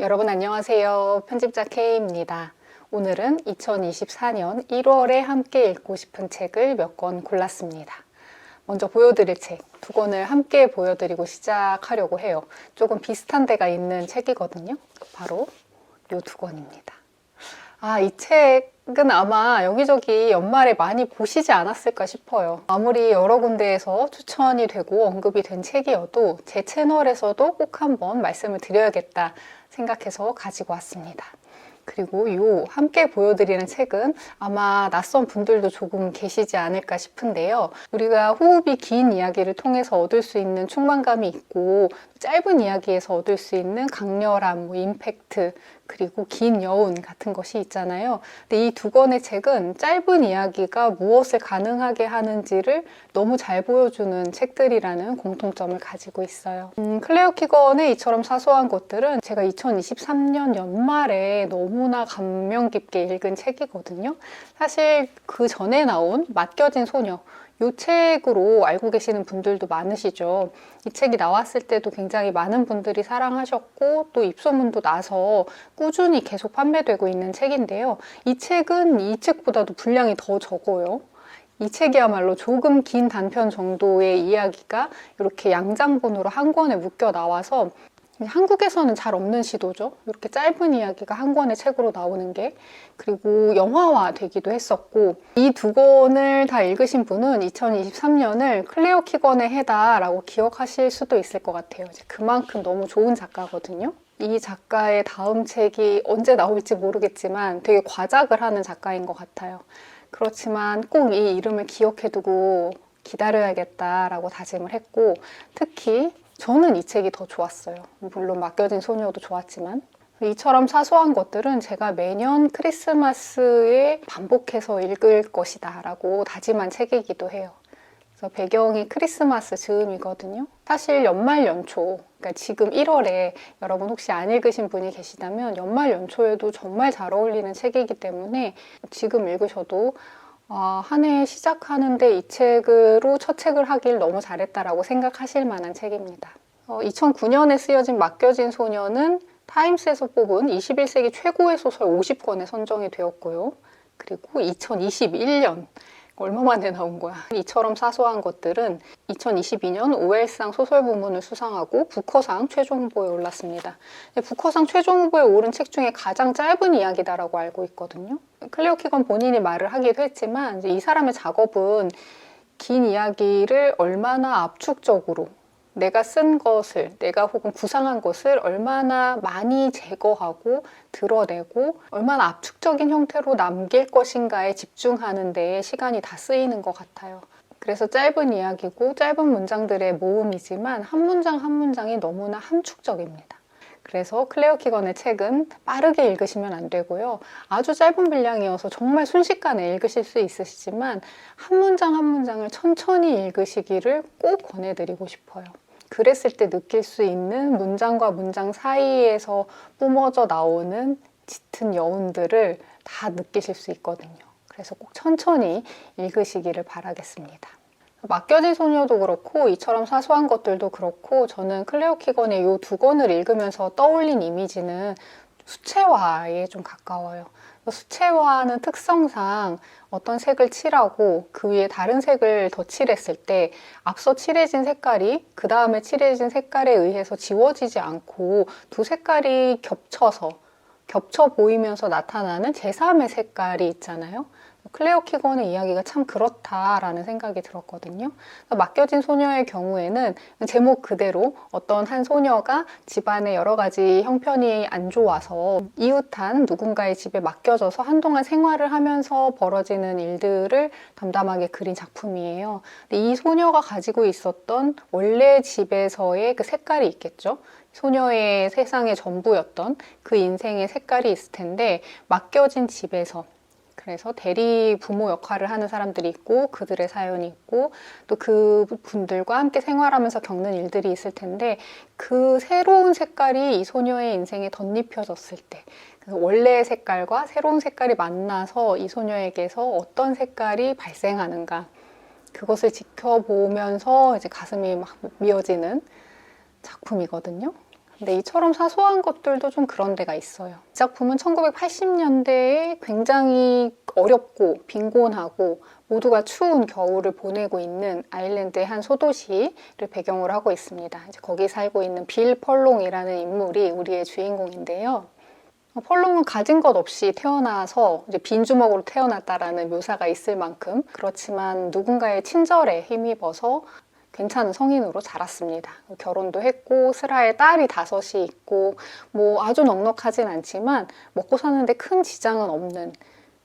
여러분 안녕하세요. 편집자 K입니다. 오늘은 2024년 1월에 함께 읽고 싶은 책을 몇 권 골랐습니다. 먼저 보여드릴 책 두 권을 함께 보여드리고 시작하려고 해요. 조금 비슷한 데가 있는 책이거든요. 바로 이 두 권입니다. 이 책은 아마 여기저기 연말에 많이 보시지 않았을까 싶어요. 아무리 여러 군데에서 추천이 되고 언급이 된 책이어도 제 채널에서도 꼭 한번 말씀을 드려야겠다 생각해서 가지고 왔습니다. 그리고 이 함께 보여드리는 책은 아마 낯선 분들도 조금 계시지 않을까 싶은데요. 우리가 호흡이 긴 이야기를 통해서 얻을 수 있는 충만감이 있고 짧은 이야기에서 얻을 수 있는 강렬함, 임팩트, 그리고 긴 여운 같은 것이 있잖아요. 근데 이 두 권의 책은 짧은 이야기가 무엇을 가능하게 하는지를 너무 잘 보여주는 책들이라는 공통점을 가지고 있어요. 클레어 키건의 이처럼 사소한 것들은 제가 2023년 연말에 너무나 감명 깊게 읽은 책이거든요. 사실 그 전에 나온 맡겨진 소녀, 이 책으로 알고 계시는 분들도 많으시죠. 이 책이 나왔을 때도 굉장히 많은 분들이 사랑하셨고 또 입소문도 나서 꾸준히 계속 판매되고 있는 책인데요. 이 책은 이 책보다도 분량이 더 적어요. 이 책이야말로 조금 긴 단편 정도의 이야기가 이렇게 양장본으로 한 권에 묶여 나와서 한국에서는 잘 없는 시도죠. 이렇게 짧은 이야기가 한 권의 책으로 나오는 게. 그리고 영화화 되기도 했었고, 이 두 권을 다 읽으신 분은 2023년을 클레어 키건의 해다라고 기억하실 수도 있을 것 같아요. 그만큼 너무 좋은 작가거든요. 이 작가의 다음 책이 언제 나올지 모르겠지만 되게 과작을 하는 작가인 것 같아요. 그렇지만 꼭 이 이름을 기억해두고 기다려야겠다라고 다짐을 했고, 특히 저는 이 책이 더 좋았어요. 물론 맡겨진 소녀도 좋았지만 이처럼 사소한 것들은 제가 매년 크리스마스에 반복해서 읽을 것이다 라고 다짐한 책이기도 해요. 그래서 배경이 크리스마스 즈음이거든요. 사실 연말 연초, 그러니까 지금 1월에 여러분 혹시 안 읽으신 분이 계시다면 연말 연초에도 정말 잘 어울리는 책이기 때문에 지금 읽으셔도 한 해 시작하는데 이 책으로 첫 책을 하길 너무 잘했다라고 생각하실 만한 책입니다. 2009년에 쓰여진 맡겨진 소녀는 타임스에서 뽑은 21세기 최고의 소설 50권에 선정이 되었고요. 그리고 2021년, 얼마 만에 나온 거야. 이처럼 사소한 것들은 2022년 오웰상 소설 부문을 수상하고 부커상 최종 후보에 올랐습니다. 부커상 최종 후보에 오른 책 중에 가장 짧은 이야기다라고 알고 있거든요. 클레어 키건 본인이 말을 하기도 했지만 이 사람의 작업은 긴 이야기를 얼마나 압축적으로 내가 쓴 것을, 내가 혹은 구상한 것을 얼마나 많이 제거하고 드러내고 얼마나 압축적인 형태로 남길 것인가에 집중하는 데에 시간이 다 쓰이는 것 같아요. 그래서 짧은 이야기고 짧은 문장들의 모음이지만 한 문장 한 문장이 너무나 함축적입니다. 그래서 클레어 키건의 책은 빠르게 읽으시면 안 되고요. 아주 짧은 분량이어서 정말 순식간에 읽으실 수 있으시지만 한 문장 한 문장을 천천히 읽으시기를 꼭 권해드리고 싶어요. 그랬을 때 느낄 수 있는 문장과 문장 사이에서 뿜어져 나오는 짙은 여운들을 다 느끼실 수 있거든요. 그래서 꼭 천천히 읽으시기를 바라겠습니다. 맡겨진 소녀도 그렇고 이처럼 사소한 것들도 그렇고 저는 클레어 키건의 이 두 권을 읽으면서 떠올린 이미지는 수채화에 좀 가까워요. 수채화는 특성상 어떤 색을 칠하고 그 위에 다른 색을 더 칠했을 때 앞서 칠해진 색깔이 그 다음에 칠해진 색깔에 의해서 지워지지 않고 두 색깔이 겹쳐 보이면서 나타나는 제3의 색깔이 있잖아요. 클레어 키건의 이야기가 참 그렇다라는 생각이 들었거든요. 맡겨진 소녀의 경우에는 제목 그대로 어떤 한 소녀가 집안의 여러 가지 형편이 안 좋아서 이웃한 누군가의 집에 맡겨져서 한동안 생활을 하면서 벌어지는 일들을 담담하게 그린 작품이에요. 근데 이 소녀가 가지고 있었던 원래 집에서의 그 색깔이 있겠죠. 소녀의 세상의 전부였던 그 인생의 색깔이 있을 텐데 맡겨진 집에서 그래서 대리 부모 역할을 하는 사람들이 있고 그들의 사연이 있고 또 그분들과 함께 생활하면서 겪는 일들이 있을 텐데 그 새로운 색깔이 이 소녀의 인생에 덧입혀졌을 때 원래의 색깔과 새로운 색깔이 만나서 이 소녀에게서 어떤 색깔이 발생하는가 그것을 지켜보면서 이제 가슴이 막 미어지는 작품이거든요. 근데 이처럼 사소한 것들도 좀 그런 데가 있어요. 이 작품은 1980년대에 굉장히 어렵고 빈곤하고 모두가 추운 겨울을 보내고 있는 아일랜드의 한 소도시를 배경으로 하고 있습니다. 이제 거기 살고 있는 빌 펄롱이라는 인물이 우리의 주인공인데요. 펄롱은 가진 것 없이 태어나서 이제 빈 주먹으로 태어났다라는 묘사가 있을 만큼 그렇지만 누군가의 친절에 힘입어서 괜찮은 성인으로 자랐습니다. 결혼도 했고 슬하에 딸이 5이 있고 뭐 아주 넉넉하진 않지만 먹고 사는데 큰 지장은 없는,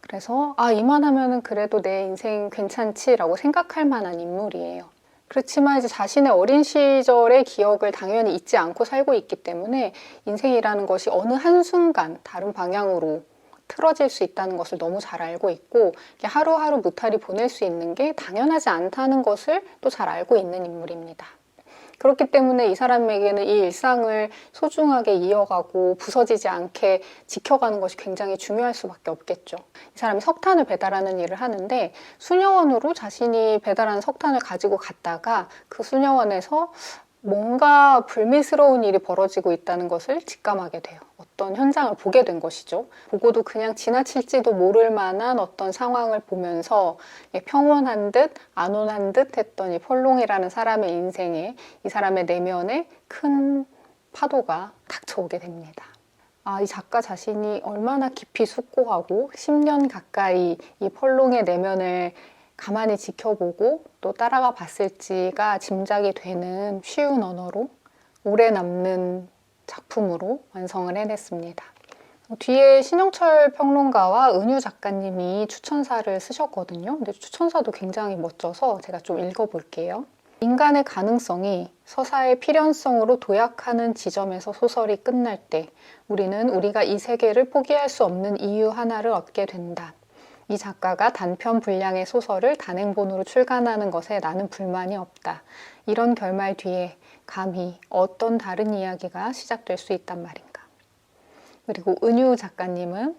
그래서 이만하면은 그래도 내 인생 괜찮지라고 생각할 만한 인물이에요. 그렇지만 이제 자신의 어린 시절의 기억을 당연히 잊지 않고 살고 있기 때문에 인생이라는 것이 어느 한순간 다른 방향으로 틀어질 수 있다는 것을 너무 잘 알고 있고 하루하루 무탈히 보낼 수 있는 게 당연하지 않다는 것을 또 잘 알고 있는 인물입니다. 그렇기 때문에 이 사람에게는 이 일상을 소중하게 이어가고 부서지지 않게 지켜가는 것이 굉장히 중요할 수밖에 없겠죠. 이 사람이 석탄을 배달하는 일을 하는데 수녀원으로 자신이 배달한 석탄을 가지고 갔다가 그 수녀원에서 뭔가 불미스러운 일이 벌어지고 있다는 것을 직감하게 돼요. 어떤 현장을 보게 된 것이죠. 보고도 그냥 지나칠지도 모를 만한 어떤 상황을 보면서 평온한 듯 안온한 듯 했던 이 펄롱이라는 사람의 인생에 이 사람의 내면에 큰 파도가 닥쳐오게 됩니다. 이 작가 자신이 얼마나 깊이 숙고하고 10년 가까이 이 펄롱의 내면을 가만히 지켜보고 또 따라가 봤을지가 짐작이 되는 쉬운 언어로 오래 남는 작품으로 완성을 해냈습니다. 뒤에 신영철 평론가와 은유 작가님이 추천사를 쓰셨거든요. 근데 추천사도 굉장히 멋져서 제가 좀 읽어볼게요. 인간의 가능성이 서사의 필연성으로 도약하는 지점에서 소설이 끝날 때 우리는 우리가 이 세계를 포기할 수 없는 이유 하나를 얻게 된다. 이 작가가 단편 분량의 소설을 단행본으로 출간하는 것에 나는 불만이 없다. 이런 결말 뒤에 감히 어떤 다른 이야기가 시작될 수 있단 말인가. 그리고 은유 작가님은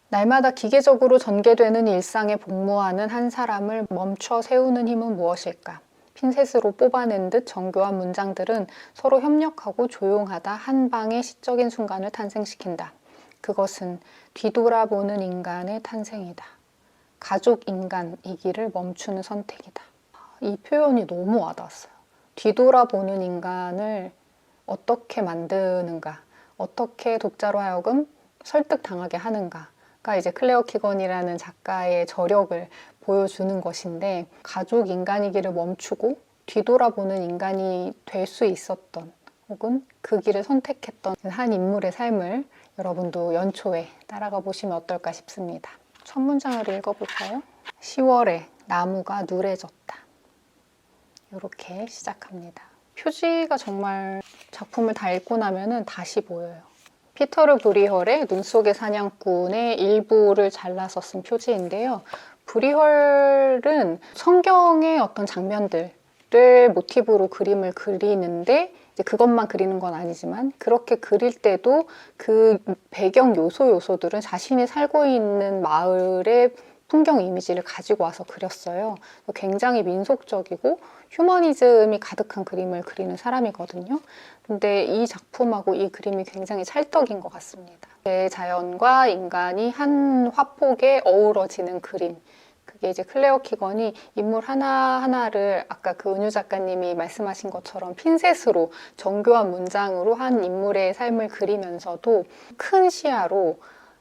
날마다 기계적으로 전개되는 일상에 복무하는 한 사람을 멈춰 세우는 힘은 무엇일까? 핀셋으로 뽑아낸 듯 정교한 문장들은 서로 협력하고 조용하다 한 방의 시적인 순간을 탄생시킨다. 그것은 뒤돌아보는 인간의 탄생이다. 가족 인간이기를 멈추는 선택이다. 이 표현이 너무 와닿았어요. 뒤돌아보는 인간을 어떻게 만드는가, 어떻게 독자로 하여금 설득당하게 하는가가 이제 클레어 키건이라는 작가의 저력을 보여주는 것인데, 가족 인간이기를 멈추고 뒤돌아보는 인간이 될 수 있었던 혹은 그 길을 선택했던 한 인물의 삶을 여러분도 연초에 따라가 보시면 어떨까 싶습니다. 첫 문장을 읽어볼까요? 10월에 나무가 누래졌다. 이렇게 시작합니다. 표지가 정말 작품을 다 읽고 나면 다시 보여요. 피터르 브리헐의 눈 속의 사냥꾼의 일부를 잘라서 쓴 표지인데요. 브리헐은 성경의 어떤 장면들을 모티브로 그림을 그리는데 이제 그것만 그리는 건 아니지만 그렇게 그릴 때도 그 배경 요소들은 자신이 살고 있는 마을의 풍경 이미지를 가지고 와서 그렸어요. 굉장히 민속적이고 휴머니즘이 가득한 그림을 그리는 사람이거든요. 근데 이 작품하고 이 그림이 굉장히 찰떡인 것 같습니다. 자연과 인간이 한 화폭에 어우러지는 그림. 그게 이제 클레어 키건이 인물 하나하나를 아까 그 은유 작가님이 말씀하신 것처럼 핀셋으로 정교한 문장으로 한 인물의 삶을 그리면서도 큰 시야로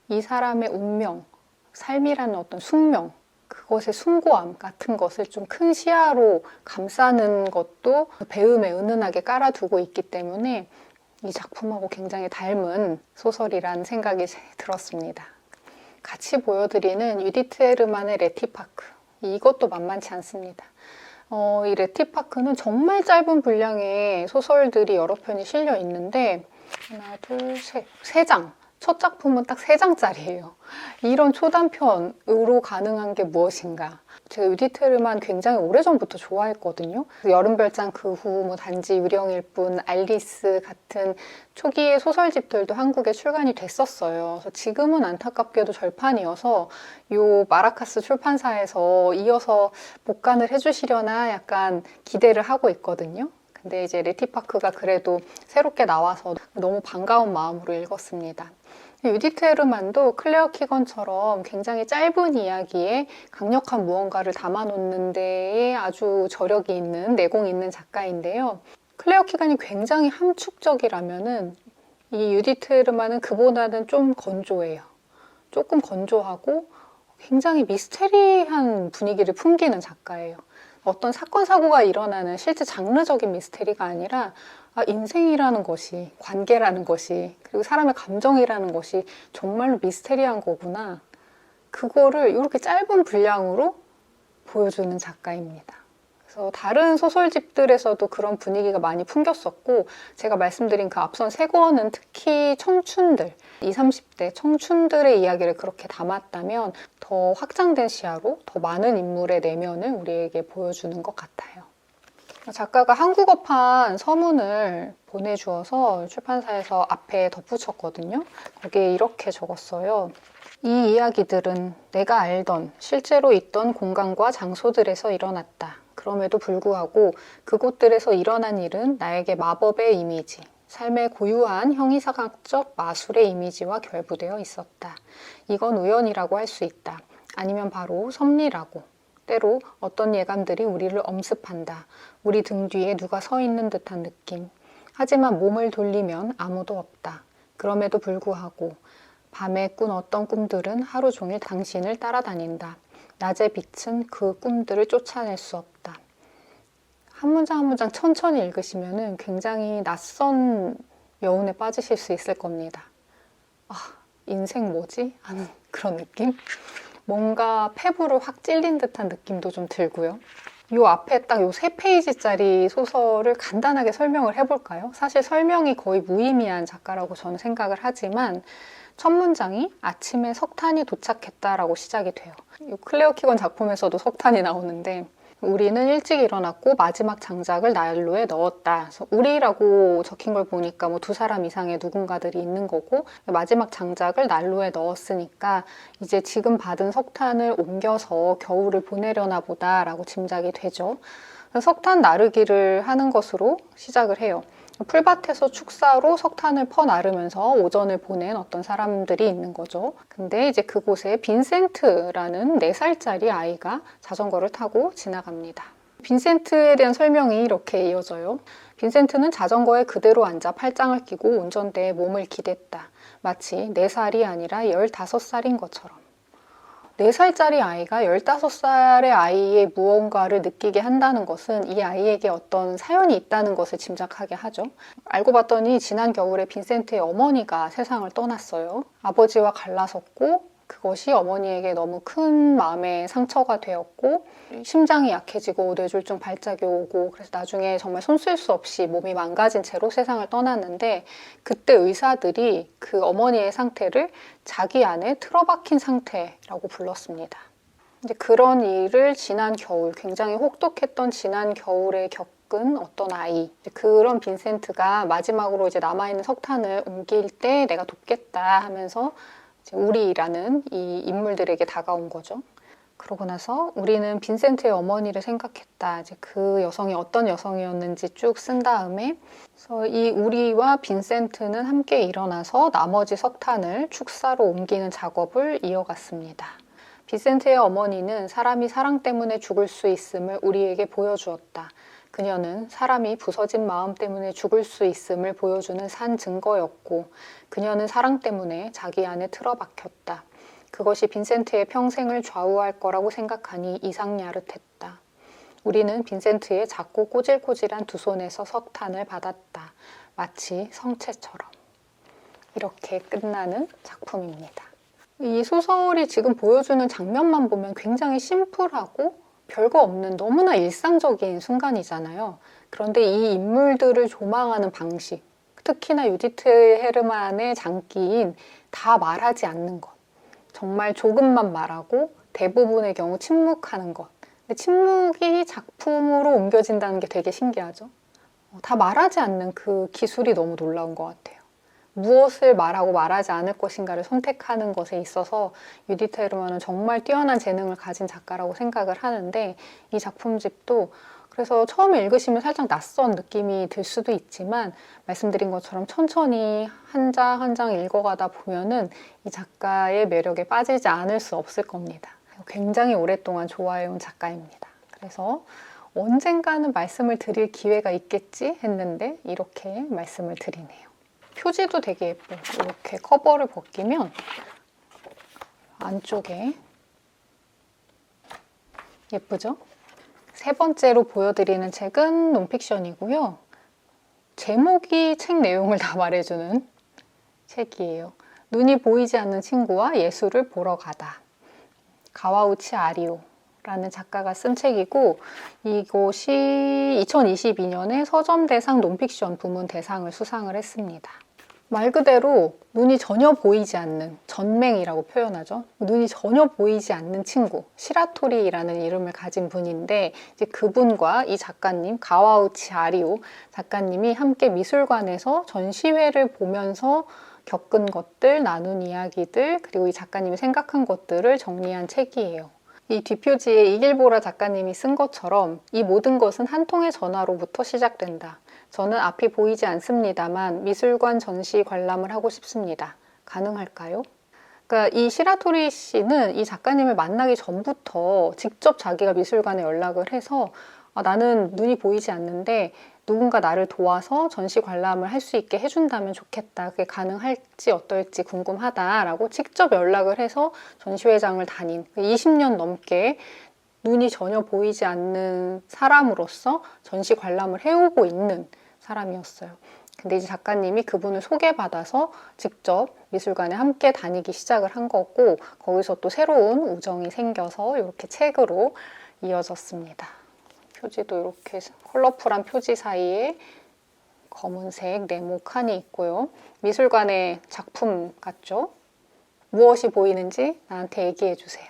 이 사람의 운명, 삶이라는 어떤 숙명, 그것의 숭고함 같은 것을 좀 큰 시야로 감싸는 것도 배움에 은은하게 깔아두고 있기 때문에 이 작품하고 굉장히 닮은 소설이라는 생각이 들었습니다. 같이 보여드리는 유디트 헤르만의 레티파크, 이것도 만만치 않습니다. 이 레티파크는 정말 짧은 분량의 소설들이 여러 편이 실려 있는데 하나, 둘, 셋, 3장. 첫 작품은 딱 3장짜리예요. 이런 초단편으로 가능한 게 무엇인가? 제가 유디트 헤르만 굉장히 오래전부터 좋아했거든요. 여름별장 그 후, 단지 유령일 뿐, 알리스 같은 초기의 소설집들도 한국에 출간이 됐었어요. 그래서 지금은 안타깝게도 절판이어서 요 마라카스 출판사에서 이어서 복간을 해주시려나 약간 기대를 하고 있거든요. 근데 이제 레티파크가 그래도 새롭게 나와서 너무 반가운 마음으로 읽었습니다. 유디트 헤르만도 클레어 키건처럼 굉장히 짧은 이야기에 강력한 무언가를 담아놓는 데에 아주 저력이 있는, 내공이 있는 작가인데요. 클레어 키건이 굉장히 함축적이라면은 이 유디트 헤르만은 그보다는 좀 건조해요. 조금 건조하고 굉장히 미스테리한 분위기를 풍기는 작가예요. 어떤 사건, 사고가 일어나는 실제 장르적인 미스테리가 아니라 인생이라는 것이, 관계라는 것이, 그리고 사람의 감정이라는 것이 정말로 미스테리한 거구나. 그거를 이렇게 짧은 분량으로 보여주는 작가입니다. 그래서 다른 소설집들에서도 그런 분위기가 많이 풍겼었고, 제가 말씀드린 그 앞선 세 권은 특히 청춘들, 20, 30대 청춘들의 이야기를 그렇게 담았다면 더 확장된 시야로 더 많은 인물의 내면을 우리에게 보여주는 것 같아요. 작가가 한국어판 서문을 보내주어서 출판사에서 앞에 덧붙였거든요. 거기에 이렇게 적었어요. 이 이야기들은 내가 알던 실제로 있던 공간과 장소들에서 일어났다. 그럼에도 불구하고 그곳들에서 일어난 일은 나에게 마법의 이미지, 삶의 고유한 형이사각적 마술의 이미지와 결부되어 있었다. 이건 우연이라고 할 수 있다. 아니면 바로 섭리라고. 때로 어떤 예감들이 우리를 엄습한다. 우리 등 뒤에 누가 서 있는 듯한 느낌. 하지만 몸을 돌리면 아무도 없다. 그럼에도 불구하고 밤에 꾼 어떤 꿈들은 하루 종일 당신을 따라다닌다. 낮의 빛은 그 꿈들을 쫓아낼 수 없다. 한 문장 한 문장 천천히 읽으시면 굉장히 낯선 여운에 빠지실 수 있을 겁니다. 인생 뭐지? 하는 그런 느낌? 뭔가 폐부를 확 찔린 듯한 느낌도 좀 들고요. 이 앞에 딱 이 3페이지짜리 소설을 간단하게 설명을 해볼까요? 사실 설명이 거의 무의미한 작가라고 저는 생각을 하지만 첫 문장이 아침에 석탄이 도착했다라고 시작이 돼요. 이 클레어 키건 작품에서도 석탄이 나오는데 우리는 일찍 일어났고 마지막 장작을 난로에 넣었다. 그래서 우리라고 적힌 걸 보니까 뭐 2사람 이상의 누군가들이 있는 거고 마지막 장작을 난로에 넣었으니까 이제 지금 받은 석탄을 옮겨서 겨울을 보내려나 보다라고 짐작이 되죠. 석탄 나르기를 하는 것으로 시작을 해요. 풀밭에서 축사로 석탄을 퍼 나르면서 오전을 보낸 어떤 사람들이 있는 거죠. 근데 이제 그곳에 빈센트라는 4살짜리 아이가 자전거를 타고 지나갑니다. 빈센트에 대한 설명이 이렇게 이어져요. 빈센트는 자전거에 그대로 앉아 팔짱을 끼고 운전대에 몸을 기댔다. 마치 4살이 아니라 15살인 것처럼. 4살짜리 아이가 15살의 아이의 무언가를 느끼게 한다는 것은 이 아이에게 어떤 사연이 있다는 것을 짐작하게 하죠. 알고 봤더니 지난 겨울에 빈센트의 어머니가 세상을 떠났어요. 아버지와 갈라섰고 그것이 어머니에게 너무 큰 마음의 상처가 되었고 심장이 약해지고 뇌졸중 발작이 오고 그래서 나중에 정말 손 쓸 수 없이 몸이 망가진 채로 세상을 떠났는데 그때 의사들이 그 어머니의 상태를 자기 안에 틀어박힌 상태라고 불렀습니다. 이제 그런 일을 지난 겨울, 굉장히 혹독했던 지난 겨울에 겪은 어떤 아이, 그런 빈센트가 마지막으로 이제 남아있는 석탄을 옮길 때 내가 돕겠다 하면서 우리라는 이 인물들에게 다가온 거죠. 그러고 나서 우리는 빈센트의 어머니를 생각했다. 이제 그 여성이 어떤 여성이었는지 쭉 쓴 다음에 그래서 이 우리와 빈센트는 함께 일어나서 나머지 석탄을 축사로 옮기는 작업을 이어갔습니다. 빈센트의 어머니는 사람이 사랑 때문에 죽을 수 있음을 우리에게 보여주었다. 그녀는 사람이 부서진 마음 때문에 죽을 수 있음을 보여주는 산 증거였고 그녀는 사랑 때문에 자기 안에 틀어박혔다. 그것이 빈센트의 평생을 좌우할 거라고 생각하니 이상야릇했다. 우리는 빈센트의 작고 꼬질꼬질한 두 손에서 석탄을 받았다. 마치 성체처럼. 이렇게 끝나는 작품입니다. 이 소설이 지금 보여주는 장면만 보면 굉장히 심플하고 별거 없는 너무나 일상적인 순간이잖아요. 그런데 이 인물들을 조망하는 방식, 특히나 유디트 헤르만의 장기인 다 말하지 않는 것. 정말 조금만 말하고 대부분의 경우 침묵하는 것. 근데 침묵이 작품으로 옮겨진다는 게 되게 신기하죠. 다 말하지 않는 그 기술이 너무 놀라운 것 같아요. 무엇을 말하고 말하지 않을 것인가를 선택하는 것에 있어서 유디트 헤르만은 정말 뛰어난 재능을 가진 작가라고 생각을 하는데 이 작품집도 그래서 처음에 읽으시면 살짝 낯선 느낌이 들 수도 있지만 말씀드린 것처럼 천천히 한 장 한 장 읽어가다 보면은 이 작가의 매력에 빠지지 않을 수 없을 겁니다. 굉장히 오랫동안 좋아해온 작가입니다. 그래서 언젠가는 말씀을 드릴 기회가 있겠지 했는데 이렇게 말씀을 드리네요. 표지도 되게 예뻐요. 이렇게 커버를 벗기면 안쪽에 예쁘죠? 세 번째로 보여드리는 책은 논픽션이고요. 제목이 책 내용을 다 말해주는 책이에요. 눈이 보이지 않는 친구와 예술을 보러 가다. 가와우치 아리오라는 작가가 쓴 책이고 이것이 2022년에 서점대상 논픽션 부문 대상을 수상을 했습니다. 말 그대로 눈이 전혀 보이지 않는, 전맹이라고 표현하죠. 눈이 전혀 보이지 않는 친구, 시라토리라는 이름을 가진 분인데 이제 그분과 이 작가님, 가와우치 아리오 작가님이 함께 미술관에서 전시회를 보면서 겪은 것들, 나눈 이야기들, 그리고 이 작가님이 생각한 것들을 정리한 책이에요. 이 뒷표지에 이길보라 작가님이 쓴 것처럼 이 모든 것은 한 통의 전화로부터 시작된다. 저는 앞이 보이지 않습니다만 미술관 전시 관람을 하고 싶습니다. 가능할까요? 그러니까 이 시라토리 씨는 이 작가님을 만나기 전부터 직접 자기가 미술관에 연락을 해서 나는 눈이 보이지 않는데 누군가 나를 도와서 전시 관람을 할 수 있게 해준다면 좋겠다. 그게 가능할지 어떨지 궁금하다라고 직접 연락을 해서 전시회장을 다닌 20년 넘게 눈이 전혀 보이지 않는 사람으로서 전시 관람을 해오고 있는 사람이었어요. 근데 이제 작가님이 그분을 소개받아서 직접 미술관에 함께 다니기 시작을 한 거고 거기서 또 새로운 우정이 생겨서 이렇게 책으로 이어졌습니다. 표지도 이렇게 컬러풀한 표지 사이에 검은색 네모 칸이 있고요. 미술관의 작품 같죠? 무엇이 보이는지 나한테 얘기해 주세요.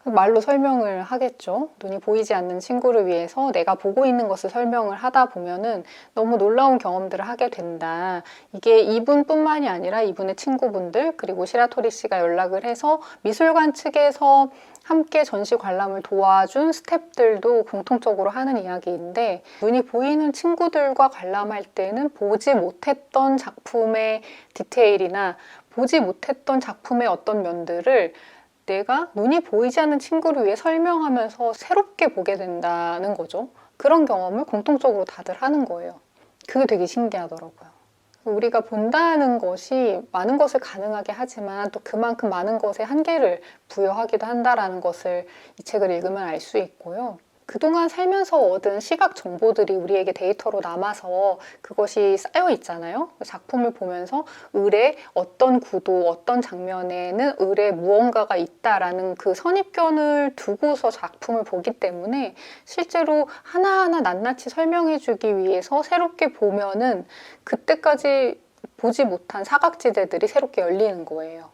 말로 설명을 하겠죠. 눈이 보이지 않는 친구를 위해서 내가 보고 있는 것을 설명을 하다 보면은 너무 놀라운 경험들을 하게 된다. 이게 이분뿐만이 아니라 이분의 친구분들 그리고 시라토리 씨가 연락을 해서 미술관 측에서 함께 전시 관람을 도와준 스태프들도 공통적으로 하는 이야기인데 눈이 보이는 친구들과 관람할 때는 보지 못했던 작품의 디테일이나 보지 못했던 작품의 어떤 면들을 내가 눈이 보이지 않는 친구를 위해 설명하면서 새롭게 보게 된다는 거죠. 그런 경험을 공통적으로 다들 하는 거예요. 그게 되게 신기하더라고요. 우리가 본다는 것이 많은 것을 가능하게 하지만 또 그만큼 많은 것에 한계를 부여하기도 한다는 것을 이 책을 읽으면 알 수 있고요. 그동안 살면서 얻은 시각 정보들이 우리에게 데이터로 남아서 그것이 쌓여 있잖아요. 작품을 보면서 을의 어떤 구도, 어떤 장면에는 을의 무언가가 있다라는 그 선입견을 두고서 작품을 보기 때문에 실제로 하나하나 낱낱이 설명해주기 위해서 새롭게 보면은 그때까지 보지 못한 사각지대들이 새롭게 열리는 거예요.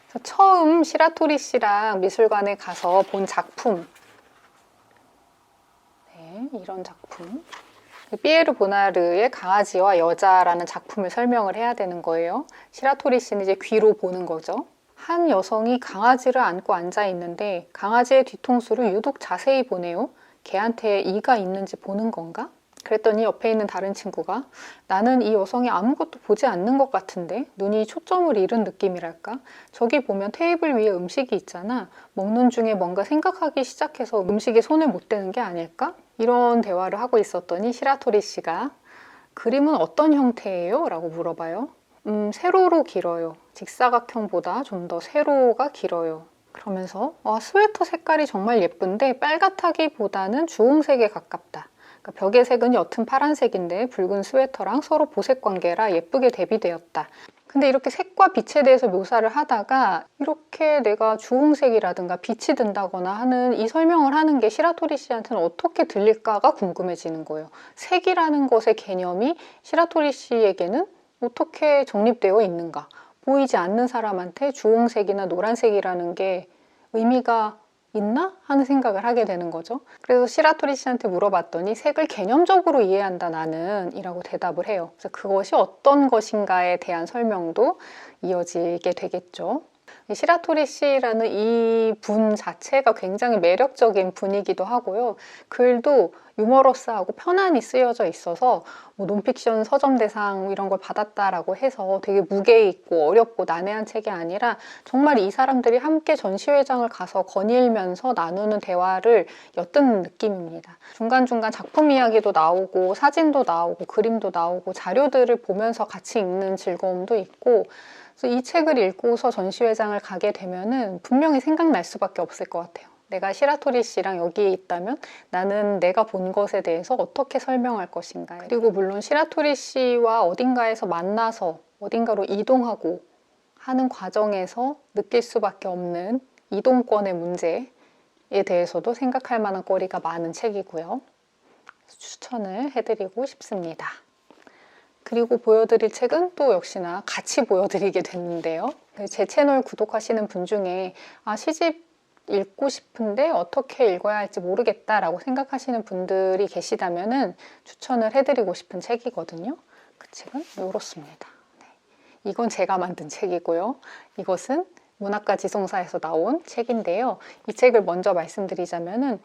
그래서 처음 시라토리 씨랑 미술관에 가서 본 작품 이런 작품 피에르 보나르의 강아지와 여자라는 작품을 설명을 해야 되는 거예요. 시라토리 씨는 이제 귀로 보는 거죠. 한 여성이 강아지를 안고 앉아 있는데 강아지의 뒤통수를 유독 자세히 보네요. 걔한테 이가 있는지 보는 건가? 그랬더니 옆에 있는 다른 친구가 나는 이 여성이 아무것도 보지 않는 것 같은데 눈이 초점을 잃은 느낌이랄까? 저기 보면 테이블 위에 음식이 있잖아. 먹는 중에 뭔가 생각하기 시작해서 음식에 손을 못 대는 게 아닐까? 이런 대화를 하고 있었더니 시라토리 씨가 그림은 어떤 형태예요? 라고 물어봐요. 세로로 길어요. 직사각형보다 좀 더 세로가 길어요. 그러면서 스웨터 색깔이 정말 예쁜데 빨갛다기보다는 주홍색에 가깝다. 그러니까 벽의 색은 옅은 파란색인데 붉은 스웨터랑 서로 보색 관계라 예쁘게 대비되었다. 근데 이렇게 색과 빛에 대해서 묘사를 하다가 이렇게 내가 주홍색이라든가 빛이 든다거나 하는 이 설명을 하는 게 시라토리 씨한테는 어떻게 들릴까가 궁금해지는 거예요. 색이라는 것의 개념이 시라토리 씨에게는 어떻게 정립되어 있는가? 보이지 않는 사람한테 주홍색이나 노란색이라는 게 의미가 있나? 하는 생각을 하게 되는 거죠. 그래서 시라토리 씨한테 물어봤더니 색을 개념적으로 이해한다 나는 이라고 대답을 해요. 그래서 그것이 어떤 것인가에 대한 설명도 이어지게 되겠죠. 이 시라토리 씨라는 이 분 자체가 굉장히 매력적인 분이기도 하고요. 글도 유머러스하고 편안히 쓰여져 있어서 뭐 논픽션 서점대상 이런 걸 받았다라고 해서 되게 무게 있고 어렵고 난해한 책이 아니라 정말 이 사람들이 함께 전시회장을 가서 거닐면서 나누는 대화를 엿듣는 느낌입니다. 중간중간 작품 이야기도 나오고 사진도 나오고 그림도 나오고 자료들을 보면서 같이 읽는 즐거움도 있고, 그래서 이 책을 읽고서 전시회장을 가게 되면은 분명히 생각날 수밖에 없을 것 같아요. 내가 시라토리 씨랑 여기에 있다면 나는 내가 본 것에 대해서 어떻게 설명할 것인가. 그리고 물론 시라토리 씨와 어딘가에서 만나서 어딘가로 이동하고 하는 과정에서 느낄 수밖에 없는 이동권의 문제에 대해서도 생각할 만한 거리가 많은 책이고요. 추천을 해드리고 싶습니다. 그리고 보여드릴 책은 또 역시나 같이 보여드리게 됐는데요. 제 채널 구독하시는 분 중에 시집 읽고 싶은데 어떻게 읽어야 할지 모르겠다라고 생각하시는 분들이 계시다면 추천을 해드리고 싶은 책이거든요. 그 책은 이렇습니다. 네. 이건 제가 만든 책이고요. 이것은 문학과 지성사에서 나온 책인데요. 이 책을 먼저 말씀드리자면은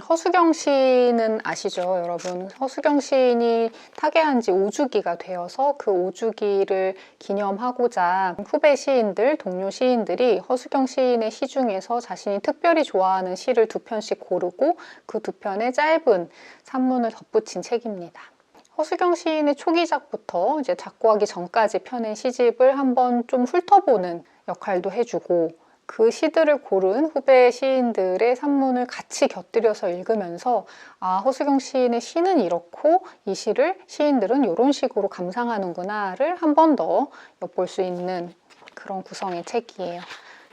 허수경 시인은 아시죠, 여러분? 허수경 시인이 타계한 지 5주기가 되어서 그 5주기를 기념하고자 후배 시인들, 동료 시인들이 허수경 시인의 시 중에서 자신이 특별히 좋아하는 시를 2편씩 고르고 그 2편의 짧은 산문을 덧붙인 책입니다. 허수경 시인의 초기작부터 이제 작고하기 전까지 펴낸 시집을 한번 좀 훑어보는 역할도 해주고, 그 시들을 고른 후배 시인들의 산문을 같이 곁들여서 읽으면서 허수경 시인의 시는 이렇고 이 시를 시인들은 이런 식으로 감상하는구나를 한 번 더 엿볼 수 있는 그런 구성의 책이에요.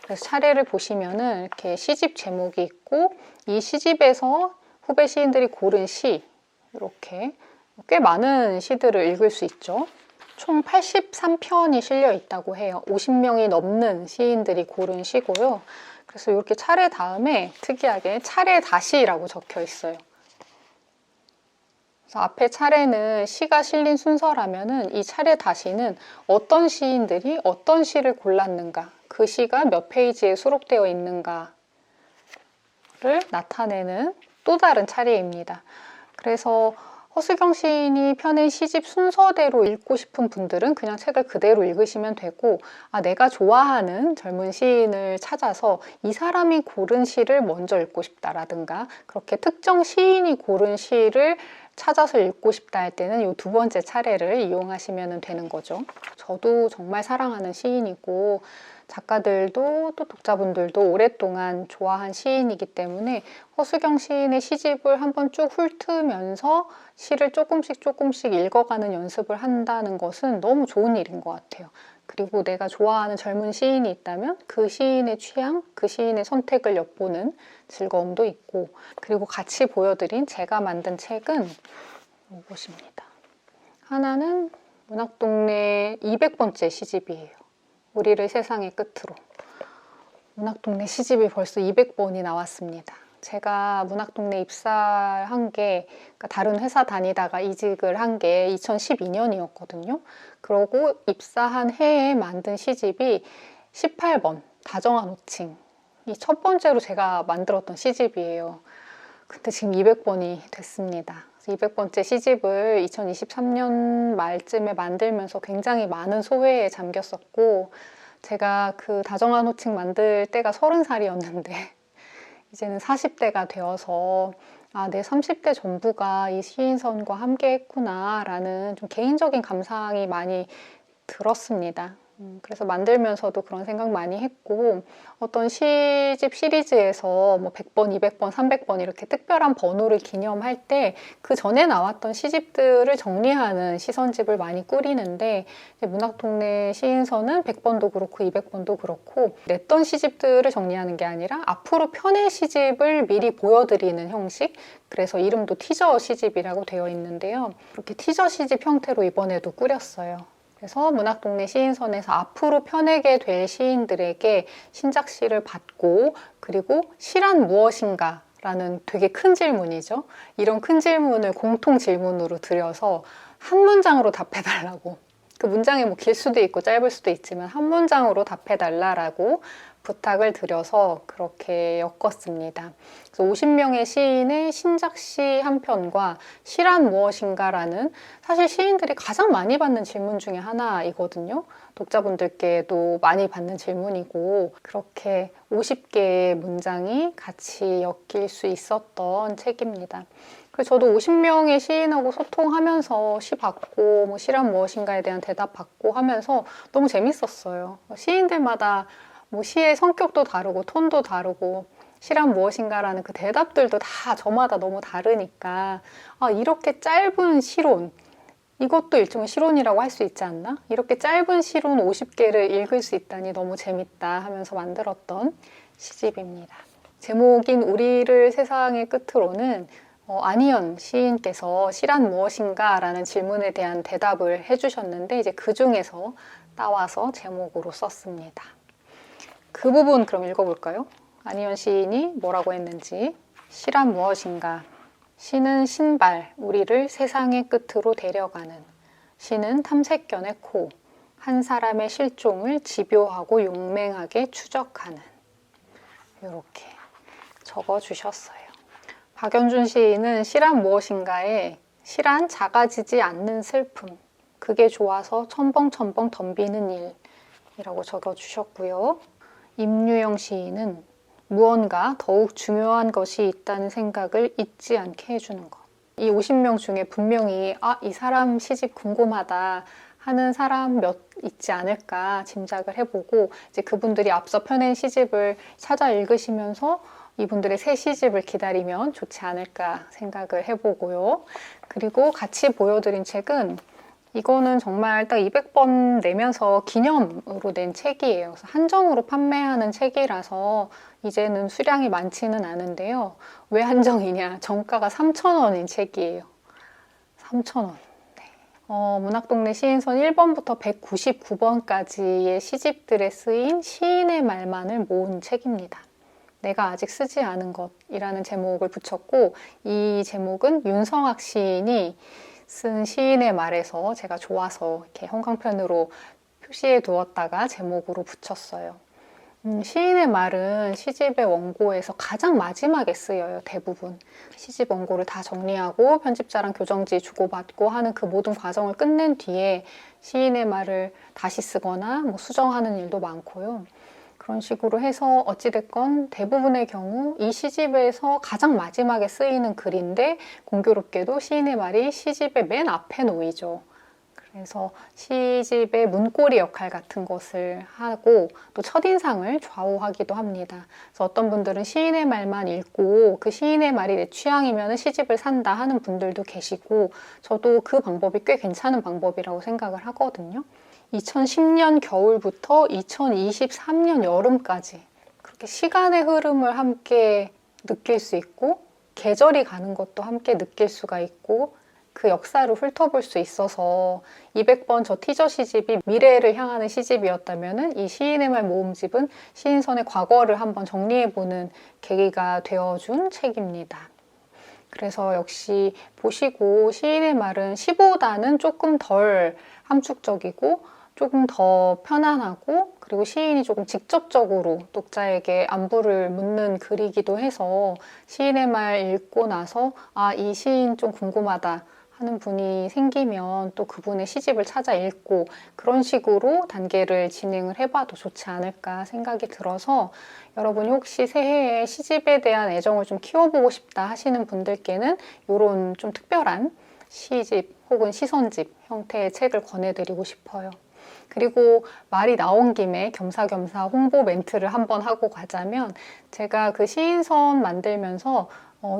그래서 차례를 보시면은 이렇게 시집 제목이 있고, 이 시집에서 후배 시인들이 고른 시, 이렇게 꽤 많은 시들을 읽을 수 있죠. 총 83편이 실려 있다고 해요. 50명이 넘는 시인들이 고른 시고요. 그래서 이렇게 차례 다음에 특이하게 차례 다시라고 적혀 있어요. 그래서 앞에 차례는 시가 실린 순서라면은 이 차례 다시는 어떤 시인들이 어떤 시를 골랐는가, 그 시가 몇 페이지에 수록되어 있는가를 나타내는 또 다른 차례입니다. 그래서 허수경 시인이 펴낸 시집 순서대로 읽고 싶은 분들은 그냥 책을 그대로 읽으시면 되고, 내가 좋아하는 젊은 시인을 찾아서 이 사람이 고른 시를 먼저 읽고 싶다라든가 그렇게 특정 시인이 고른 시를 찾아서 읽고 싶다 할 때는 이 2번째 차례를 이용하시면 되는 거죠. 저도 정말 사랑하는 시인이고 작가들도 또 독자분들도 오랫동안 좋아한 시인이기 때문에 허수경 시인의 시집을 한번 쭉 훑으면서 시를 조금씩 읽어가는 연습을 한다는 것은 너무 좋은 일인 것 같아요. 그리고 내가 좋아하는 젊은 시인이 있다면 그 시인의 취향, 그 시인의 선택을 엿보는 즐거움도 있고, 그리고 같이 보여드린 제가 만든 책은 이것입니다. 하나는 문학동네 200번째 시집이에요. 우리를 세상의 끝으로. 문학동네 시집이 벌써 200번이 나왔습니다. 제가 문학동네 입사한 게, 그러니까 다른 회사 다니다가 이직을 한 게 2012년이었거든요. 그러고 입사한 해에 만든 시집이 18번, 다정한 호칭. 이 첫 번째로 제가 만들었던 시집이에요. 근데 지금 200번이 됐습니다. 200번째 시집을 2023년 말쯤에 만들면서 굉장히 많은 소회에 잠겼었고, 제가 그 다정한 호칭 만들 때가 30살이었는데 이제는 40대가 되어서 내 30대 전부가 이 시인선과 함께 했구나 라는 좀 개인적인 감상이 많이 들었습니다. 그래서 만들면서도 그런 생각 많이 했고, 어떤 시집 시리즈에서 뭐 100번, 200번, 300번 이렇게 특별한 번호를 기념할 때 그 전에 나왔던 시집들을 정리하는 시선집을 많이 꾸리는데, 문학동네 시인선은 100번도 그렇고 200번도 그렇고 냈던 시집들을 정리하는 게 아니라 앞으로 펴낼 시집을 미리 보여드리는 형식, 그래서 이름도 티저 시집이라고 되어 있는데요. 이렇게 티저 시집 형태로 이번에도 꾸렸어요. 그래서 문학동네 시인선에서 앞으로 펴내게 될 시인들에게 신작시를 받고, 그리고 시란 무엇인가 라는 되게 큰 질문이죠. 이런 큰 질문을 공통 질문으로 드려서 한 문장으로 답해달라고 그 문장이 뭐 길 수도 있고 짧을 수도 있지만 한 문장으로 답해달라라고 부탁을 드려서 그렇게 엮었습니다. 그래서 50명의 시인의 신작시 한 편과 시란 무엇인가라는 사실 시인들이 가장 많이 받는 질문 중에 하나이거든요. 독자분들께도 많이 받는 질문이고 그렇게 50개의 문장이 같이 엮일 수 있었던 책입니다. 그래서 저도 50명의 시인하고 소통하면서 시 받고 뭐 시란 무엇인가에 대한 대답 받고 하면서 너무 재밌었어요. 시인들마다 뭐 시의 성격도 다르고 톤도 다르고 시란 무엇인가라는 그 대답들도 다 저마다 너무 다르니까 이렇게 짧은 시론 이것도 일종의 시론이라고 할 수 있지 않나? 이렇게 짧은 시론 50개를 읽을 수 있다니 너무 재밌다 하면서 만들었던 시집입니다. 제목인 우리를 세상의 끝으로는 안희연 시인께서 시란 무엇인가 라는 질문에 대한 대답을 해주셨는데 이제 그 중에서 따와서 제목으로 썼습니다. 그 부분 그럼 읽어볼까요? 안희연 시인이 뭐라고 했는지. 시란 무엇인가? 시는 신발, 우리를 세상의 끝으로 데려가는. 시는 탐색견의 코, 한 사람의 실종을 집요하고 용맹하게 추적하는. 이렇게 적어주셨어요. 박연준 시인은 시란 무엇인가에 시란 작아지지 않는 슬픔, 그게 좋아서 첨벙첨벙 덤비는 일이라고 적어주셨고요. 임유영 시인은 무언가 더욱 중요한 것이 있다는 생각을 잊지 않게 해주는 것. 이 50명 중에 분명히 이 사람 시집 궁금하다 하는 사람 몇 있지 않을까 짐작을 해보고 이제 그분들이 앞서 펴낸 시집을 찾아 읽으시면서 이분들의 새 시집을 기다리면 좋지 않을까 생각을 해보고요. 그리고 같이 보여드린 책은 이거는 정말 딱 200번 내면서 기념으로 낸 책이에요. 그래서 한정으로 판매하는 책이라서 이제는 수량이 많지는 않은데요. 왜 한정이냐? 정가가 3,000원인 책이에요. 3,000원. 문학동네 시인선 1번부터 199번까지의 시집들에 쓰인 시인의 말만을 모은 책입니다. 내가 아직 쓰지 않은 것이라는 제목을 붙였고 이 제목은 윤성학 시인이 쓴 시인의 말에서 제가 좋아서 이렇게 형광펜으로 표시해 두었다가 제목으로 붙였어요. 시인의 말은 시집의 원고에서 가장 마지막에 쓰여요, 대부분. 시집 원고를 다 정리하고 편집자랑 교정지 주고받고 하는 그 모든 과정을 끝낸 뒤에 시인의 말을 다시 쓰거나 뭐 수정하는 일도 많고요. 그런 식으로 해서 어찌됐건 대부분의 경우 이 시집에서 가장 마지막에 쓰이는 글인데 공교롭게도 시인의 말이 시집의 맨 앞에 놓이죠. 그래서 시집의 문고리 역할 같은 것을 하고 또 첫인상을 좌우하기도 합니다. 그래서 어떤 분들은 시인의 말만 읽고 그 시인의 말이 내 취향이면 시집을 산다 하는 분들도 계시고 저도 그 방법이 꽤 괜찮은 방법이라고 생각을 하거든요. 2010년 겨울부터 2023년 여름까지 그렇게 시간의 흐름을 함께 느낄 수 있고 계절이 가는 것도 함께 느낄 수가 있고 그 역사를 훑어볼 수 있어서 200번 저 티저 시집이 미래를 향하는 시집이었다면 이 시인의 말 모음집은 시인선의 과거를 한번 정리해보는 계기가 되어준 책입니다. 그래서 역시 보시고 시인의 말은 시보다는 조금 덜 함축적이고 조금 더 편안하고 그리고 시인이 조금 직접적으로 독자에게 안부를 묻는 글이기도 해서 시인의 말 읽고 나서 이 시인 좀 궁금하다 하는 분이 생기면 또 그분의 시집을 찾아 읽고 그런 식으로 단계를 진행을 해봐도 좋지 않을까 생각이 들어서 여러분이 혹시 새해에 시집에 대한 애정을 좀 키워보고 싶다 하시는 분들께는 이런 좀 특별한 시집 혹은 시선집 형태의 책을 권해드리고 싶어요. 그리고 말이 나온 김에 겸사겸사 홍보 멘트를 한번 하고 가자면 제가 그 시인선 만들면서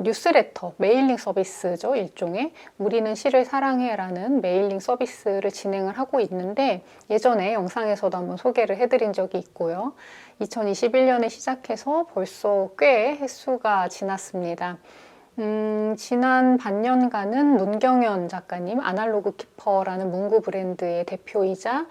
뉴스레터, 메일링 서비스죠. 일종의 우리는 시를 사랑해라는 메일링 서비스를 진행을 하고 있는데 예전에 영상에서도 한번 소개를 해드린 적이 있고요. 2021년에 시작해서 벌써 꽤 횟수가 지났습니다. 지난 반년간은 문경연 작가님, 아날로그 키퍼라는 문구 브랜드의 대표이자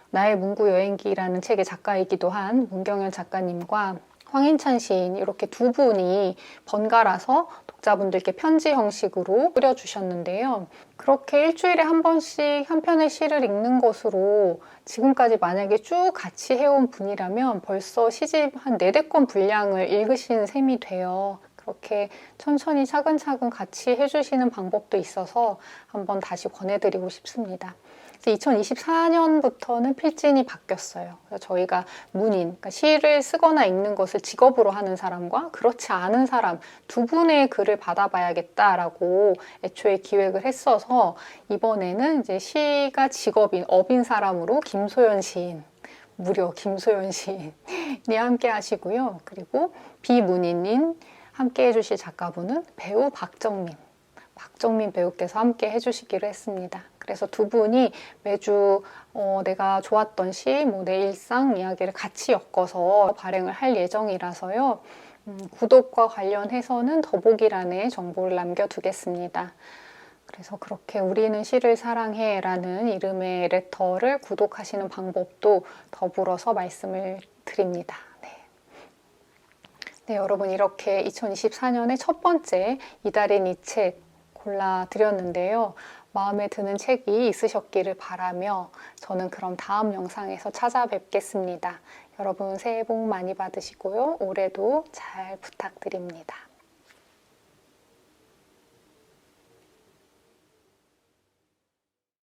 나의 문구 여행기라는 책의 작가이기도 한 문경연 작가님과 황인찬 시인 이렇게 두 분이 번갈아서 독자분들께 편지 형식으로 뿌려주셨는데요. 그렇게 일주일에 한 번씩 한 편의 시를 읽는 것으로 지금까지 만약에 쭉 같이 해온 분이라면 벌써 시집 한 4-4권 분량을 읽으신 셈이 돼요. 그렇게 천천히 차근차근 같이 해주시는 방법도 있어서 한번 다시 권해드리고 싶습니다. 2024년부터는 필진이 바뀌었어요. 그래서 저희가 문인, 그러니까 시를 쓰거나 읽는 것을 직업으로 하는 사람과 그렇지 않은 사람 두 분의 글을 받아봐야겠다라고 애초에 기획을 했어서 이번에는 이제 시가 직업인, 업인 사람으로 김소연 시인, 무려 김소연 시인이 함께 하시고요. 그리고 비문인인 함께 해주실 작가분은 배우 박정민 배우께서 함께 해주시기로 했습니다. 그래서 두 분이 매주 내가 좋았던 시, 내 일상 이야기를 같이 엮어서 발행을 할 예정이라서요. 구독과 관련해서는 더보기란에 정보를 남겨두겠습니다. 그래서 그렇게 우리는 시를 사랑해 라는 이름의 레터를 구독하시는 방법도 더불어서 말씀을 드립니다. 네, 여러분 이렇게 2024년의 첫 번째 이달인 이 책 골라드렸는데요. 마음에 드는 책이 있으셨기를 바라며 저는 그럼 다음 영상에서 찾아뵙겠습니다. 여러분 새해 복 많이 받으시고요. 올해도 잘 부탁드립니다.